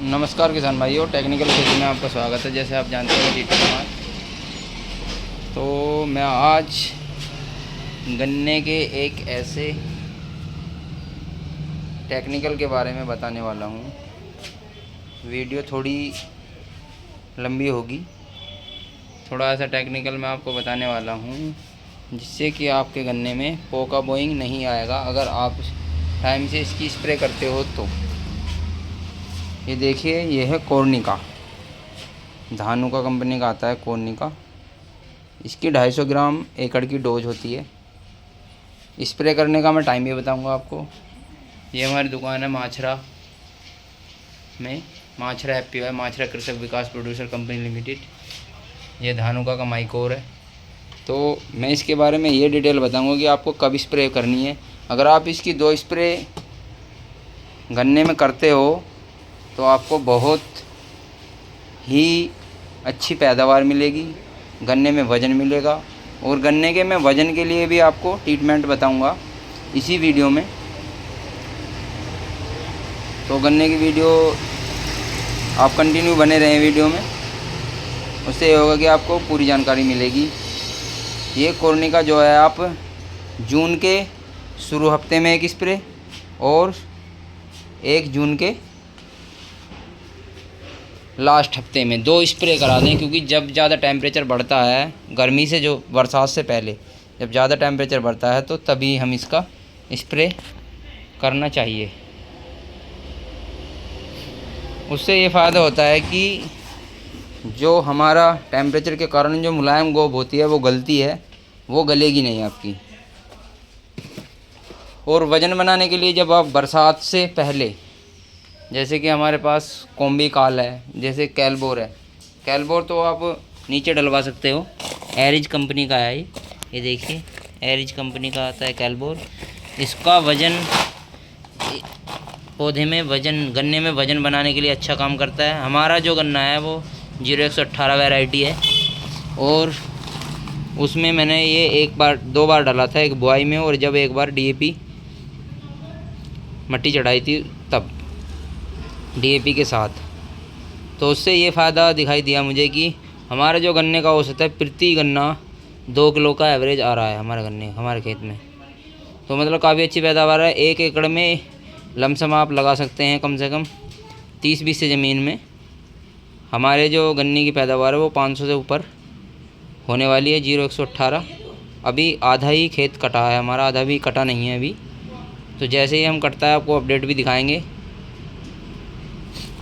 नमस्कार किसान भाइयों, टेक्निकल खेती में आपका स्वागत है। जैसे आप जानते हैं जीतू कुमार। तो मैं आज गन्ने के एक ऐसे टेक्निकल के बारे में बताने वाला हूँ। वीडियो थोड़ी लंबी होगी। थोड़ा ऐसा टेक्निकल मैं आपको बताने वाला हूँ जिससे कि आपके गन्ने में पोका बोइंग नहीं आएगा अगर आप टाइम से इसकी स्प्रे करते हो तो। ये देखिए, ये है कोर्निका, धानुका कंपनी का आता है कोर्निका। इसकी 250 ग्राम एकड़ की डोज होती है। स्प्रे करने का मैं टाइम भी बताऊंगा आपको। ये हमारी दुकान है माछरा में, माछरा FPY, माछरा कृषक विकास प्रोड्यूसर कंपनी लिमिटेड। ये धानुका का माइकोर है। तो मैं इसके बारे में ये डिटेल बताऊंगा कि आपको कब स्प्रे करनी है। अगर आप इसकी 2 स्प्रे गन्ने में करते हो तो आपको बहुत ही अच्छी पैदावार मिलेगी, गन्ने में वज़न मिलेगा। और गन्ने के मैं वज़न के लिए भी आपको ट्रीटमेंट बताऊंगा इसी वीडियो में। तो गन्ने की वीडियो आप कंटिन्यू बने रहें वीडियो में, उससे ये होगा कि आपको पूरी जानकारी मिलेगी। ये कोर्निका जो है, आप जून के शुरू हफ्ते में एक स्प्रे और 1 जून के लास्ट हफ्ते में 2 स्प्रे करा दें। क्योंकि जब ज़्यादा टेम्परेचर बढ़ता है, गर्मी से, जो बरसात से पहले जब ज़्यादा टेम्परेचर बढ़ता है तो तभी हम इसका स्प्रे करना चाहिए। उससे ये फ़ायदा होता है कि जो हमारा टेम्परेचर के कारण जो मुलायम गोब होती है वो गलती है, वो गलेगी नहीं आपकी। और वज़न बनाने के लिए जब आप बरसात से पहले, जैसे कि हमारे पास कॉम्बी काल है, जैसे कैलबोर है, कैलबोर तो आप नीचे डलवा सकते हो। एरिज कंपनी का है ये देखिए, एरिज कंपनी का आता है कैलबोर। इसका वज़न पौधे में वज़न, गन्ने में वज़न बनाने के लिए अच्छा काम करता है। हमारा जो गन्ना है वो 0118 वैरायटी है और उसमें मैंने ये 2 बार डाला था, एक बुआई में और जब एक बार DAP मट्टी चढ़ाई थी तब DAP के साथ। तो उससे ये फ़ायदा दिखाई दिया मुझे कि हमारा जो गन्ने का औसत है, प्रति गन्ना 2 किलो का एवरेज आ रहा है हमारे खेत में। तो मतलब काफ़ी अच्छी पैदावार है। 1 एकड़ में लमसम आप लगा सकते हैं कम से कम 30-20 से ज़मीन में। हमारे जो गन्ने की पैदावार है वो 500 से ऊपर होने वाली है। 0118 अभी आधा ही खेत कटा है हमारा, आधा भी कटा नहीं है अभी। तो जैसे ही हम कटता है आपको अपडेट भी दिखाएंगे।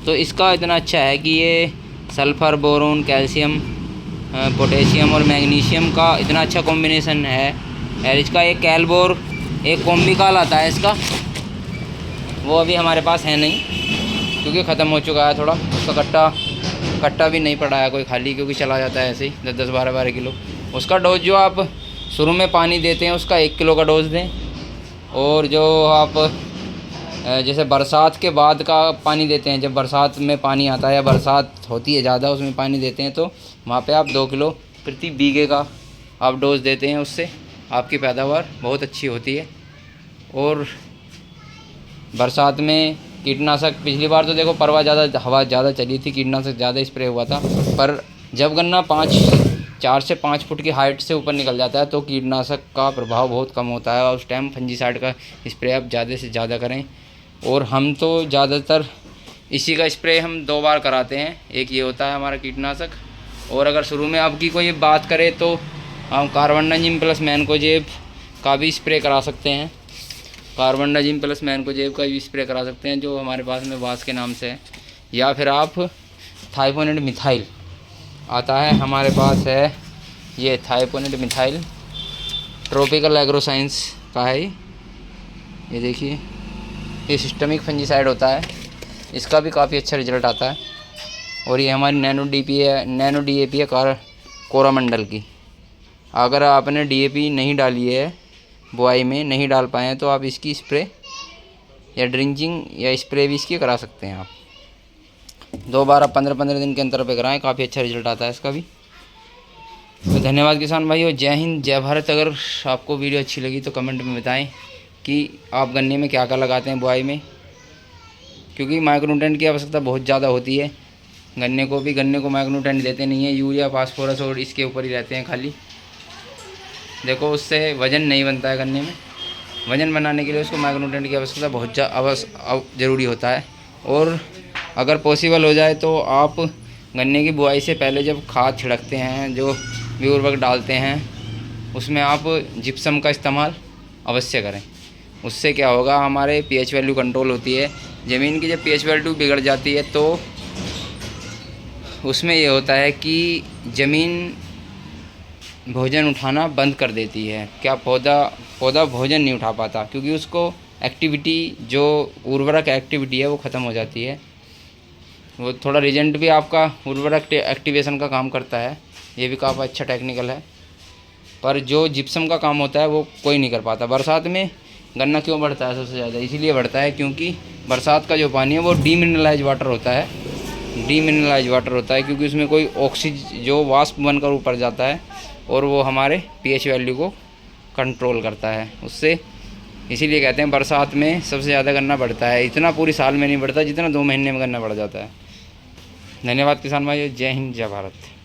तो इसका इतना अच्छा है कि ये सल्फ़र, बोरोन, कैल्शियम, पोटेशियम और मैग्नीशियम का इतना अच्छा कॉम्बिनेशन है। और इसका एक कैलबोर, एक कॉम्बिकाल आता है इसका, वो अभी हमारे पास है नहीं क्योंकि ख़त्म हो चुका है। थोड़ा उसका कट्टा भी नहीं पड़ा है कोई खाली, क्योंकि चला जाता है ऐसे ही 10-10, 12-12 किलो। उसका डोज जो आप शुरू में पानी देते हैं उसका 1 किलो का डोज दें। और जो आप जैसे बरसात के बाद का पानी देते हैं, जब बरसात में पानी आता है या बरसात होती है ज़्यादा, उसमें पानी देते हैं, तो वहाँ पे आप 2 किलो प्रति बीघे का आप डोज देते हैं। उससे आपकी पैदावार बहुत अच्छी होती है। और बरसात में कीटनाशक, पिछली बार तो देखो परवा ज़्यादा, हवा ज़्यादा चली थी, कीटनाशक ज़्यादा स्प्रे हुआ था। पर जब गन्ना 4 से 5 फुट की हाइट से ऊपर निकल जाता है तो कीटनाशक का प्रभाव बहुत कम होता है और उस टाइम फंजीसाइड का स्प्रे आप ज़्यादा से ज़्यादा करें। और हम तो ज़्यादातर इसी का स्प्रे हम 2 बार कराते हैं। एक ये होता है हमारा कीटनाशक, और अगर शुरू में आपकी कोई बात करें तो हम कार्बनडाजिम प्लस मैनकोजेब का भी स्प्रे करा सकते हैं। कार्बनडाजिम प्लस मैनकोजेब का भी स्प्रे करा सकते हैं, जो हमारे पास में वास के नाम से है। या फिर आप थाइपोनेट मिथाइल आता है हमारे पास है, ये थाइपोनेट मिथाइल ट्रॉपिकल एग्रो साइंस का है। ये देखिए, ये सिस्टमिक फंजीसाइड होता है, इसका भी काफ़ी अच्छा रिजल्ट आता है। और ये हमारी नैनो DAP है कोरामंडल की। अगर आपने DAP नहीं डाली है, बुआई में नहीं डाल पाए हैं, तो आप इसकी स्प्रे या ड्रिंचिंग या स्प्रे भी इसकी करा सकते हैं। आप 2 बार आप 15-15 दिन के अंतर पे कराएं, काफ़ी अच्छा रिजल्ट आता है इसका भी। तो धन्यवाद किसान भाइयों, जय हिंद, जय भारत। अगर आपको वीडियो अच्छी लगी तो कमेंट में बताएं कि आप गन्ने में क्या क्या लगाते हैं बुआई में। क्योंकि माइक्रोन्यूट्रेंट की आवश्यकता बहुत ज़्यादा होती है। गन्ने को माइक्रोन्यूट्रेंट देते नहीं है, यूरिया फास्फोरस और इसके ऊपर ही रहते हैं खाली। देखो उससे वज़न नहीं बनता है गन्ने में। वज़न बनाने के लिए उसको माइक्रोन्यूट्रेंट की आवश्यकता बहुत ज़रूरी होता है। और अगर पॉसिबल हो जाए तो आप गन्ने की बुआई से पहले जब खाद छिड़कते हैं, जो भी उर्वरक डालते हैं, उसमें आप जिप्सम का इस्तेमाल अवश्य करें। उससे क्या होगा, हमारे पीएच वैल्यू कंट्रोल होती है। ज़मीन की जब पीएच वैल्यू बिगड़ जाती है तो उसमें ये होता है कि ज़मीन भोजन उठाना बंद कर देती है। क्या पौधा भोजन नहीं उठा पाता, क्योंकि उसको एक्टिविटी, जो उर्वरक एक्टिविटी है वो ख़त्म हो जाती है। वो थोड़ा रिजेंट भी आपका उर्वरक एक्टिवेशन का काम करता है, ये भी काफ़ी अच्छा टेक्निकल है। पर जो जिप्सम का काम होता है वो कोई नहीं कर पाता। बरसात में गन्ना क्यों बढ़ता है सबसे ज़्यादा? इसीलिए बढ़ता है क्योंकि बरसात का जो पानी है वो डीमिनरलाइज वाटर होता है। क्योंकि उसमें कोई ऑक्सीजन जो वाष्प बनकर ऊपर जाता है और वो हमारे पीएच वैल्यू को कंट्रोल करता है उससे। इसीलिए कहते हैं बरसात में सबसे ज़्यादा गन्ना बढ़ता है। इतना पूरी साल में नहीं बढ़ता जितना 2 महीने में गन्ना बढ़ जाता है। धन्यवाद किसान भाई। जय हिंद, जय भारत।